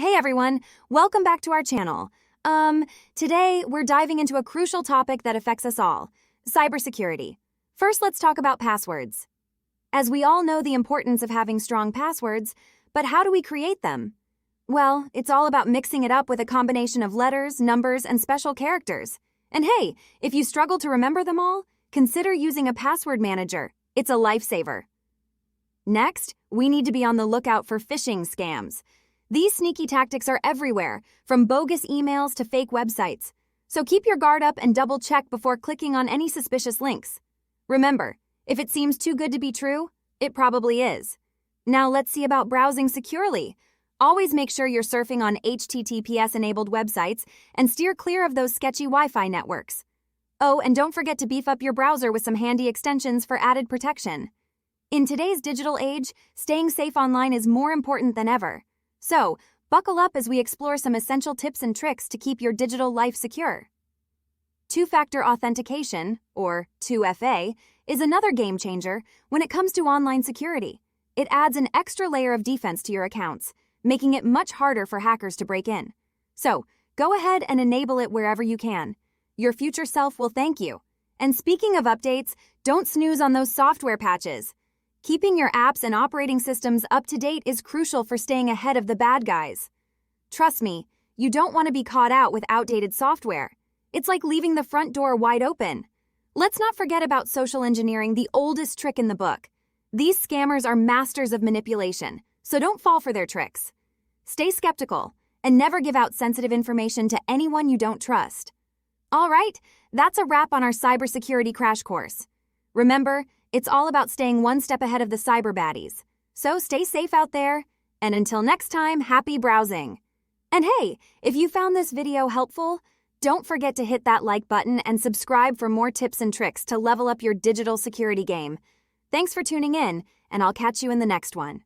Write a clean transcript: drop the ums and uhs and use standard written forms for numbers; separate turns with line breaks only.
Hey everyone, welcome back to our channel. Today we're diving into a crucial topic that affects us all, cybersecurity. First, let's talk about passwords. As we all know the importance of having strong passwords, but how do we create them? Well, it's all about mixing it up with a combination of letters, numbers, and special characters. And hey, if you struggle to remember them all, consider using a password manager. It's a lifesaver. Next, we need to be on the lookout for phishing scams. These sneaky tactics are everywhere, from bogus emails to fake websites. So keep your guard up and double-check before clicking on any suspicious links. Remember, if it seems too good to be true, it probably is. Now let's see about browsing securely. Always make sure you're surfing on HTTPS-enabled websites and steer clear of those sketchy Wi-Fi networks. Oh, and don't forget to beef up your browser with some handy extensions for added protection. In today's digital age, staying safe online is more important than ever. So, buckle up as we explore some essential tips and tricks to keep your digital life secure. Two-factor authentication, or 2FA, is another game changer when it comes to online security. It adds an extra layer of defense to your accounts, making it much harder for hackers to break in. So, go ahead and enable it wherever you can. Your future self will thank you. And speaking of updates, don't snooze on those software patches. Keeping your apps and operating systems up to date is crucial for staying ahead of the bad guys. Trust me, you don't want to be caught out with outdated software. It's like leaving the front door wide open. Let's not forget about social engineering, the oldest trick in the book. These scammers are masters of manipulation, so don't fall for their tricks. Stay skeptical and never give out sensitive information to anyone you don't trust. All right, that's a wrap on our cybersecurity crash course. Remember, it's all about staying one step ahead of the cyber baddies. So stay safe out there, and until next time, happy browsing. And hey, if you found this video helpful, don't forget to hit that like button and subscribe for more tips and tricks to level up your digital security game. Thanks for tuning in, and I'll catch you in the next one.